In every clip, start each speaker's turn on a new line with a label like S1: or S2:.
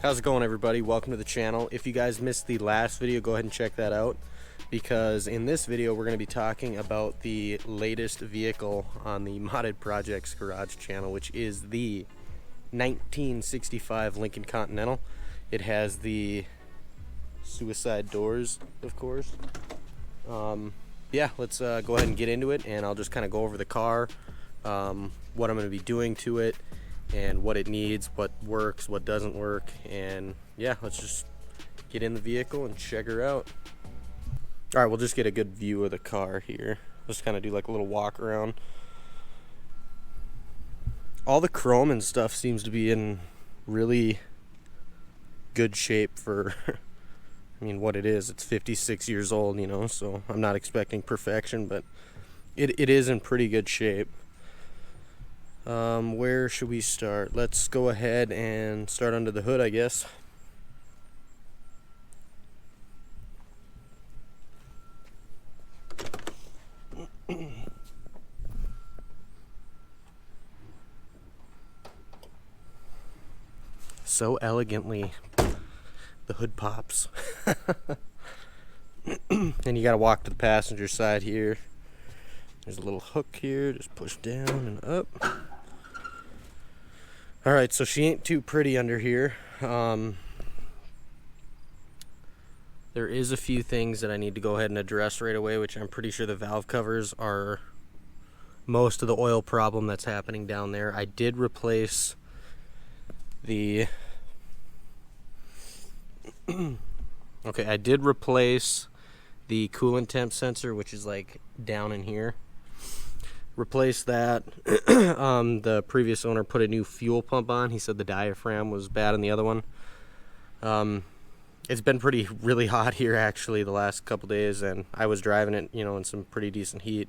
S1: How's it going, everybody? Welcome to the channel. If you guys missed the last video, go ahead and check that out, because in this video we're going to be talking about the latest vehicle on the Modded Projects Garage channel, which is the 1965 Lincoln Continental. It has the suicide doors, of course. Yeah, let's go ahead and get into it, and I'll just kind of go over the car, what I'm going to be doing to it, and what it needs, what works, what doesn't work, and yeah, let's just get in the vehicle and check her out. Alright, we'll just get a good view of the car here. Just kind of do like a little walk around. All the chrome and stuff seems to be in really good shape for I mean, what it is. It's 56 years old, you know, so I'm not expecting perfection, but it is in pretty good shape. Where should we start? Let's go ahead and start under the hood, I guess. So elegantly, the hood pops. And you gotta walk to the passenger side here. There's a little hook here, just push down and up. Alright, so she ain't too pretty under here. There is a few things that I need to go ahead and address right away, which I'm pretty sure the valve covers are most of the oil problem that's happening down there. I did replace the I did replace the coolant temp sensor, which is like down in here. Replaced that. The previous owner put a new fuel pump on. He said the diaphragm was bad in the other one. It's been really hot here actually the last couple days, and I was driving it, you know, in some pretty decent heat.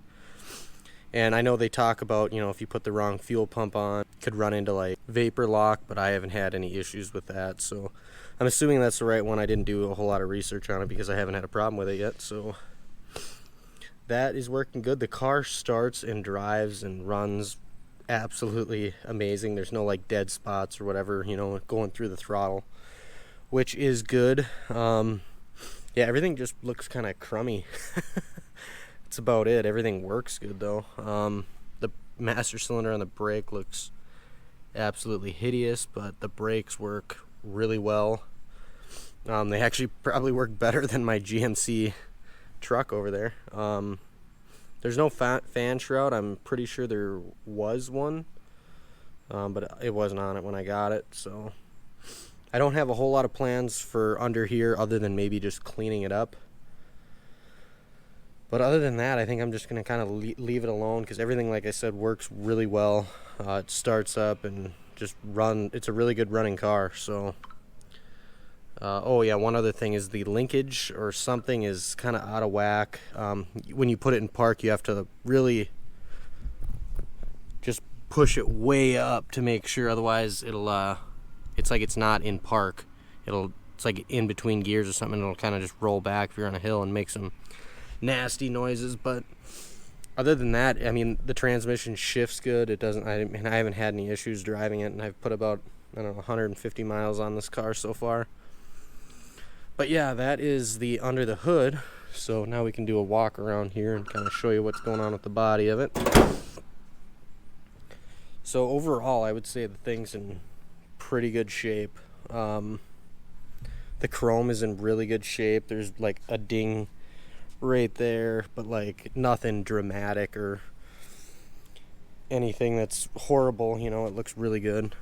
S1: And I know they talk about, you know, if you put the wrong fuel pump on, it could run into like vapor lock, but I haven't had any issues with that, so I'm assuming that's the right one. I didn't do a whole lot of research on it because I haven't had a problem with it yet, so that is working good. The car starts and drives and runs absolutely amazing. There's no like dead spots or whatever, you know, going through the throttle, which is good. Yeah, everything just looks kind of crummy. That's about it. Everything works good though. The master cylinder on the brake looks absolutely hideous, but the brakes work really well. They actually probably work better than my GMC truck over there. There's no fan shroud. I'm pretty sure there was one, but it wasn't on it when I got it, so I don't have a whole lot of plans for under here other than maybe just cleaning it up. But other than that, I think I'm just going to kind of leave it alone, because everything, like I said, works really well. It starts up and just it's a really good running car. So oh yeah, one other thing is the linkage or something is kind of out of whack. When you put it in park, you have to really just push it way up to make sure, otherwise it'll it's like it's not in park. It's like in between gears or something. It'll kind of just roll back if you're on a hill and make some nasty noises. But other than that, I mean, the transmission shifts good. It doesn't, I haven't had any issues driving it, and I've put about, I don't know, 150 miles on this car so far. But yeah, that is the under the hood. So now we can do a walk around here and kind of show you what's going on with the body of it. So overall, I would say the thing's in pretty good shape. The chrome is in really good shape. There's like a ding right there, but like nothing dramatic or anything that's horrible, you know. It looks really good.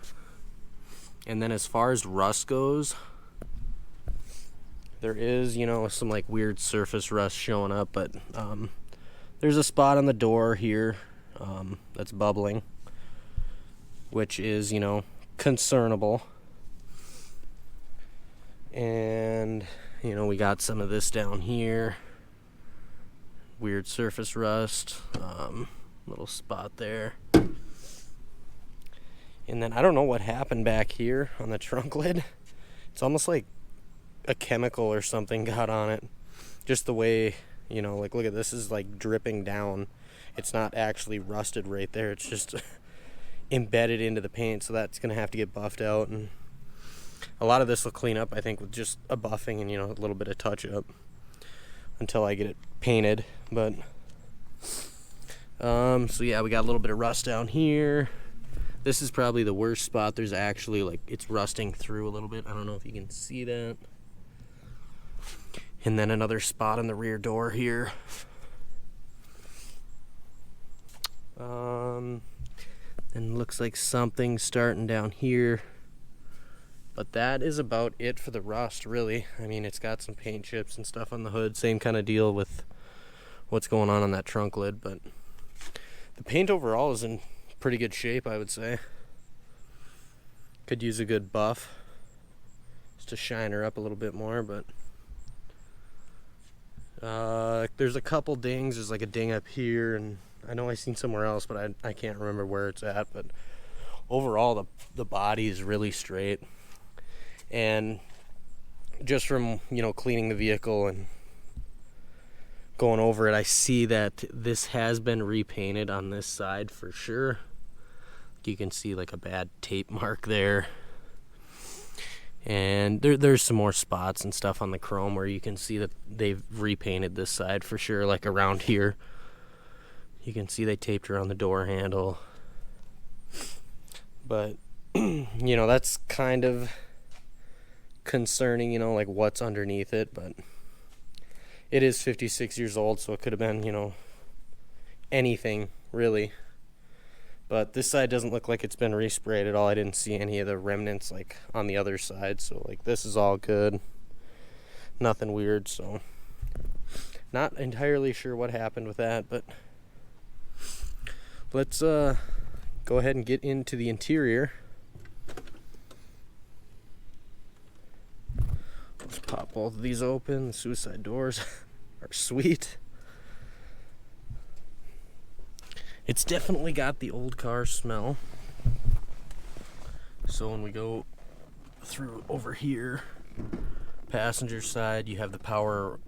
S1: And then as far as rust goes, there is, you know, some like weird surface rust showing up, but there's a spot on the door here that's bubbling, which is, you know, concernable. And, you know, we got some of this down here. Weird surface rust, little spot there. And then I don't know what happened back here on the trunk lid. It's almost like a chemical or something got on it. Just the way, you know, like look at this, is like dripping down. It's not actually rusted right there. It's just embedded into the paint, so that's gonna have to get buffed out. And A lot of this will clean up, I think, with just a buffing and, a little bit of touch-up until I get it painted. But, so yeah, we got a little bit of rust down here. This is probably the worst spot. There's actually, it's rusting through a little bit. I don't know if you can see that. And then another spot on the rear door here. And looks like something's starting down here. But that is about it for the rust, really. I mean, it's got some paint chips and stuff on the hood. Same kind of deal with what's going on that trunk lid. But the paint overall is in pretty good shape, I would say. Could use a good buff just to shine her up a little bit more, but there's a couple dings. There's like a ding up here, and I know I seen somewhere else, but I can't remember where it's at. But overall, the body is really straight. And just from, cleaning the vehicle and going over it, I see that this has been repainted on this side for sure. You can see like a bad tape mark there. And there's some more spots and stuff on the chrome where you can see that they've repainted this side for sure, like around here. You can see they taped around the door handle. But, that's kind of concerning, like what's underneath it. But it is 56 years old, so it could have been, anything, really. But this side doesn't look like it's been resprayed at all. I didn't see any of the remnants, on the other side. So, this is all good. Nothing weird, so not entirely sure what happened with that, but let's go ahead and get into the interior. Let's pop both of these open. The suicide doors are sweet. It's definitely got the old car smell. So when we go through over here, passenger side, you have the power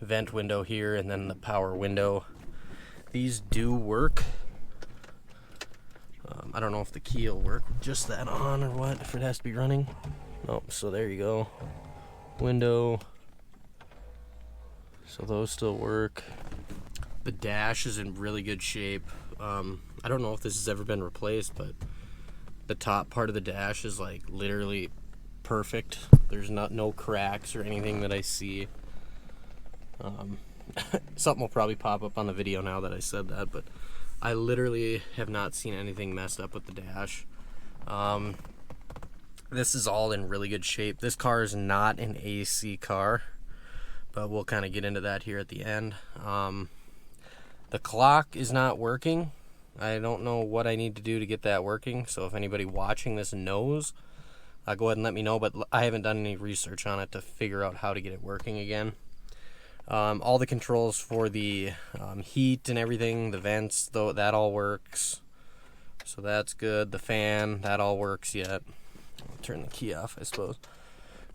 S1: vent window here, and then the power window. These do work. I don't know if the key will work with just that on or what, if it has to be running. Oh, so there you go. Window. So those still work. The dash is in really good shape. I don't know if this has ever been replaced, but the top part of the dash is literally perfect. There's no cracks or anything that I see. Something will probably pop up on the video now that I said that, but I literally have not seen anything messed up with the dash. This is all in really good shape. This car is not an AC car, but we'll kind of get into that here at the end. The clock is not working. I don't know what I need to do to get that working, so if anybody watching this knows, go ahead and let me know, but I haven't done any research on it to figure out how to get it working again. All the controls for the heat and everything, the vents, though, that all works, so that's good. The fan, that all works yet. I'll turn the key off, I suppose.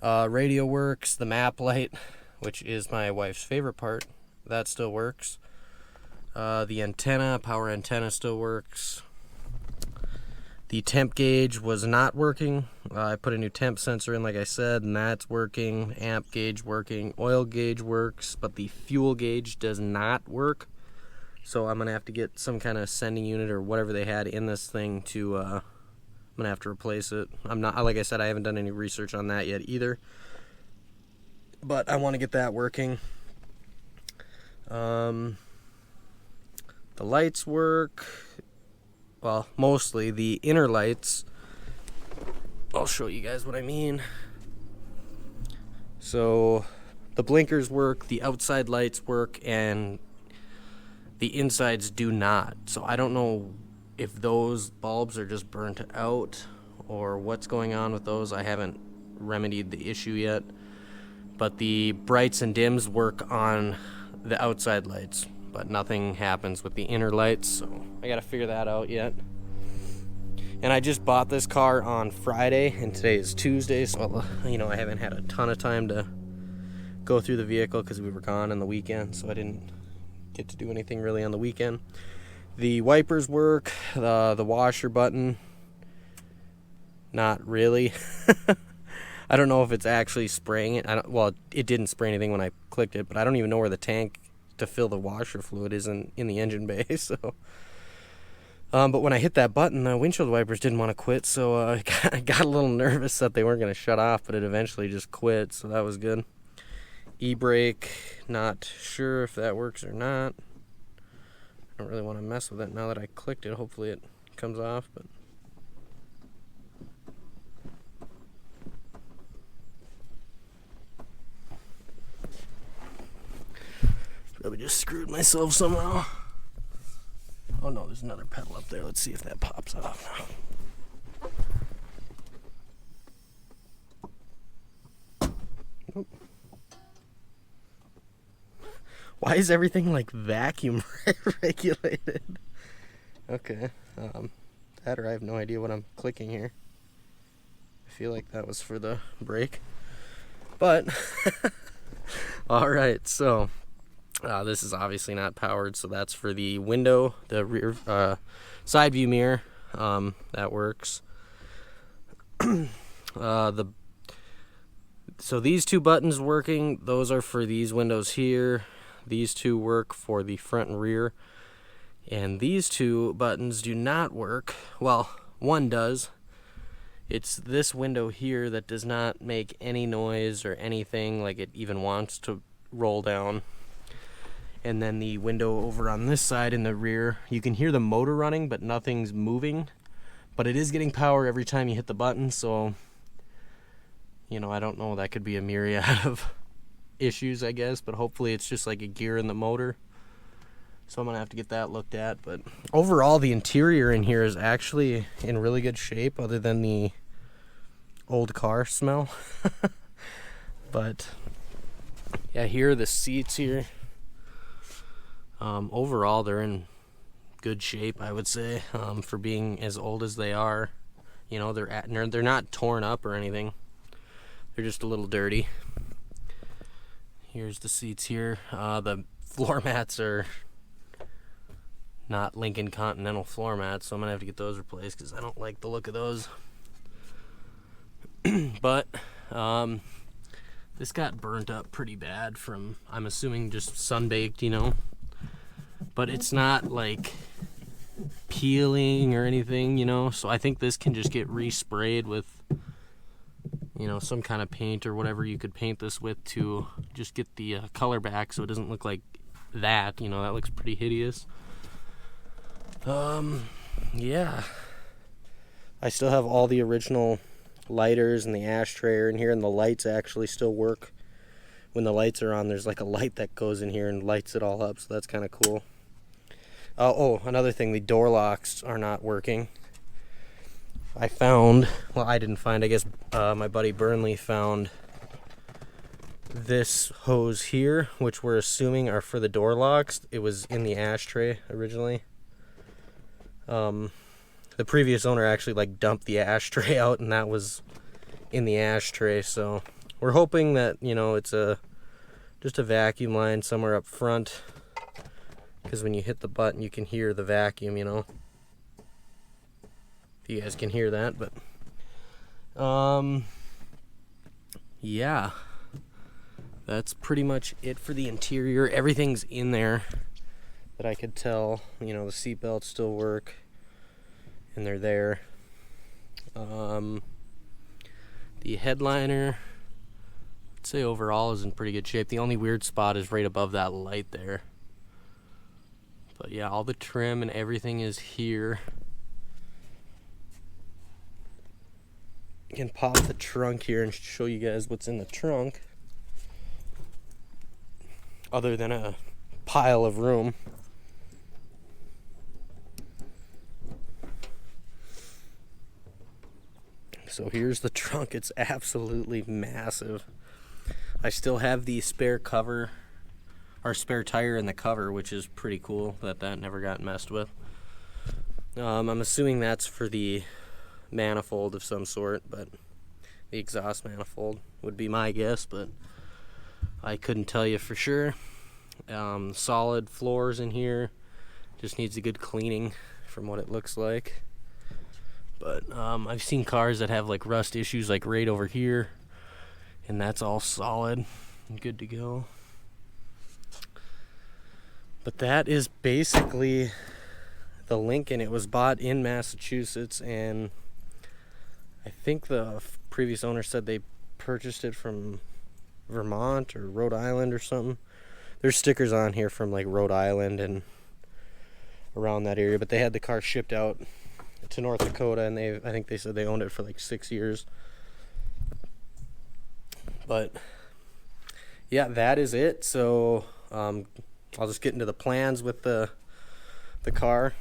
S1: Radio works. The map light, which is my wife's favorite part, that still works. The antenna, power antenna, still works. The temp gauge was not working. I put a new temp sensor in, like I said, and that's working. Amp gauge working. Oil gauge works, but the fuel gauge does not work. So I'm going to have to get some kind of sending unit or whatever they had in this thing to, I'm going to have to replace it. Like I said, I haven't done any research on that yet either. But I want to get that working. The lights work, well, mostly. The inner lights, I'll show you guys what I mean. So the blinkers work, the outside lights work, and the insides do not. So I don't know if those bulbs are just burnt out or what's going on with those. I haven't remedied the issue yet. But the brights and dims work on the outside lights, but nothing happens with the inner lights, so I gotta figure that out yet. And I just bought this car on Friday, and today is Tuesday, so I haven't had a ton of time to go through the vehicle because we were gone on the weekend, so I didn't get to do anything really on the weekend. The wipers work, the washer button, not really. I don't know if it's actually spraying it. Well, it didn't spray anything when I clicked it, but I don't even know where the tank to fill the washer fluid is in the engine bay. So, but when I hit that button, the windshield wipers didn't want to quit, so I got a little nervous that they weren't going to shut off, but it eventually just quit, so that was good. E-brake, not sure if that works or not. I don't really want to mess with it now that I clicked it. Hopefully it comes off, but probably just screwed myself somehow. Oh no, there's another pedal up there. Let's see if that pops off now. Nope. Why is everything like vacuum regulated? Okay, that or I have no idea what I'm clicking here. I feel like that was for the brake. But, alright, so this is obviously not powered, so that's for the window, the rear side view mirror. That works. So these two buttons working, those are for these windows here. These two work for the front and rear. And these two buttons do not work. Well, one does. It's this window here that does not make any noise or anything like it even wants to roll down. And then the window over on this side in the rear, you can hear the motor running, but nothing's moving. But it is getting power every time you hit the button, so, you know, I don't know, that could be a myriad of issues, I guess, but hopefully it's just like a gear in the motor. So I'm gonna have to get that looked at. But overall, the interior in here is actually in really good shape, other than the old car smell. But yeah, here are the seats here. Overall, they're in good shape, I would say, for being as old as they are. You know, they're not torn up or anything. They're just a little dirty. Here's the seats here. The floor mats are not Lincoln Continental floor mats, so I'm gonna have to get those replaced because I don't like the look of those. But this got burnt up pretty bad from, I'm assuming, just sunbaked, you know. But it's not like peeling or anything, you know. So I think this can just get resprayed with, you know, some kind of paint or whatever you could paint this with to just get the color back so it doesn't look like that, you know. That looks pretty hideous. Yeah, I still have all the original lighters, and the ashtray are in here, and the lights actually still work. When the lights are on, there's like a light that goes in here and lights it all up, so that's kind of cool. Oh, another thing, the door locks are not working. I found, well, I didn't find, I guess my buddy Burnley found this hose here, which we're assuming are for the door locks. It was in the ashtray originally. The previous owner actually like dumped the ashtray out, and that was in the ashtray, so we're hoping that, you know, it's just a vacuum line somewhere up front, because when you hit the button you can hear the vacuum, you know. If you guys can hear that, but yeah, that's pretty much it for the interior. Everything's in there that I could tell. You know, the seat belts still work, and they're there. The headliner, I'd say overall is in pretty good shape. The only weird spot is right above that light there. But yeah, all the trim and everything is here. You can pop the trunk here and show you guys what's in the trunk, other than a pile of room. So here's the trunk. It's absolutely massive. I still have the spare cover, or spare tire in the cover, which is pretty cool that never got messed with. I'm assuming that's for the manifold of some sort, but the exhaust manifold would be my guess, but I couldn't tell you for sure. Solid floors in here. Just needs a good cleaning from what it looks like. But I've seen cars that have like rust issues like right over here, and that's all solid and good to go. But that is basically the Lincoln. It was bought in Massachusetts, and I think the previous owner said they purchased it from Vermont or Rhode Island or something. There's stickers on here from like Rhode Island and around that area, but they had the car shipped out to North Dakota, and I think they said they owned it for like 6 years. But yeah, that is it. So I'll just get into the plans with the car.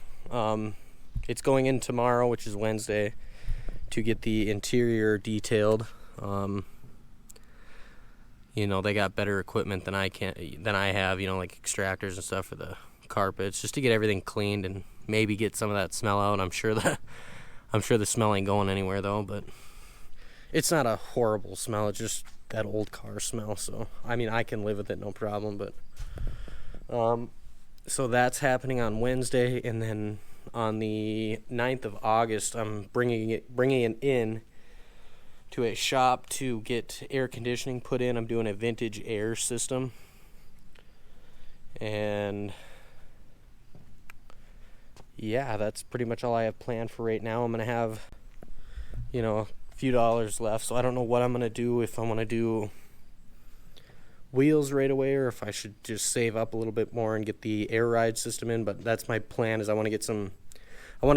S1: It's going in tomorrow, which is Wednesday, to get the interior detailed. You know, they got better equipment than I have, you know, like extractors and stuff for the carpets, just to get everything cleaned and maybe get some of that smell out. I'm sure the smell ain't going anywhere though, but it's not a horrible smell. It's just that old car smell. So I mean, I can live with it, no problem. But so that's happening on Wednesday, and then on the 9th of August, I'm bringing it in to a shop to get air conditioning put in. I'm doing a vintage air system, and yeah, that's pretty much all I have planned for right now. I'm gonna have, you know, a few dollars left, so I don't know what I'm gonna do, if I'm gonna do wheels right away or if I should just save up a little bit more and get the air ride system in. But that's my plan, is I want to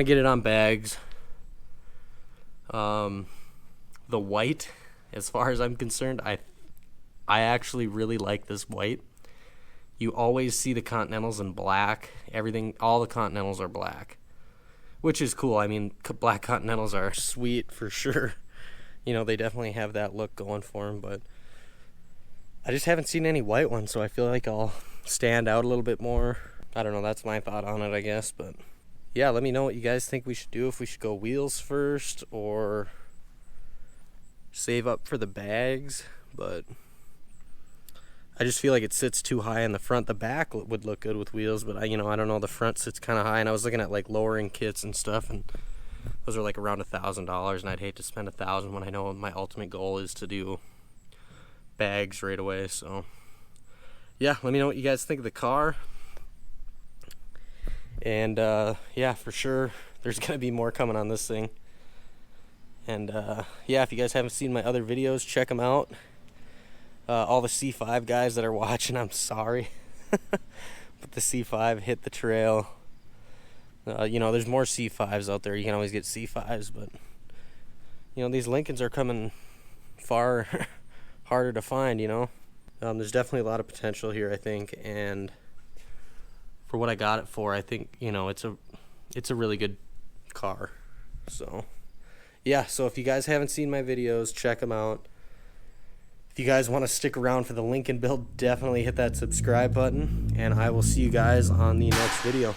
S1: get it on bags. The white, as far as I'm concerned, I actually really like this white. You always see the Continentals in black. All the Continentals are black, which is cool. I mean, black Continentals are sweet for sure. You know, they definitely have that look going for them, but I just haven't seen any white ones, so I feel like I'll stand out a little bit more. I don't know, that's my thought on it, I guess. But yeah, let me know what you guys think we should do, if we should go wheels first or save up for the bags. But I just feel like it sits too high in the front. The back would look good with wheels, but I don't know, the front sits kind of high, and I was looking at like lowering kits and stuff, and those are like around $1,000, and I'd hate to spend $1,000 when I know my ultimate goal is to do bags right away. So yeah, let me know what you guys think of the car. And yeah, for sure there's gonna be more coming on this thing. And yeah, if you guys haven't seen my other videos, check them out. All the C5 guys that are watching, I'm sorry. But the C5 hit the trail. You know, there's more C5s out there. You can always get C5s, but you know, these Lincolns are coming far harder to find, you know. There's definitely a lot of potential here, I think, and for what I got it for, I think, you know, it's a really good car. So yeah, so if you guys haven't seen my videos, check them out. If you guys want to stick around for the Lincoln build, definitely hit that subscribe button, and I will see you guys on the next video.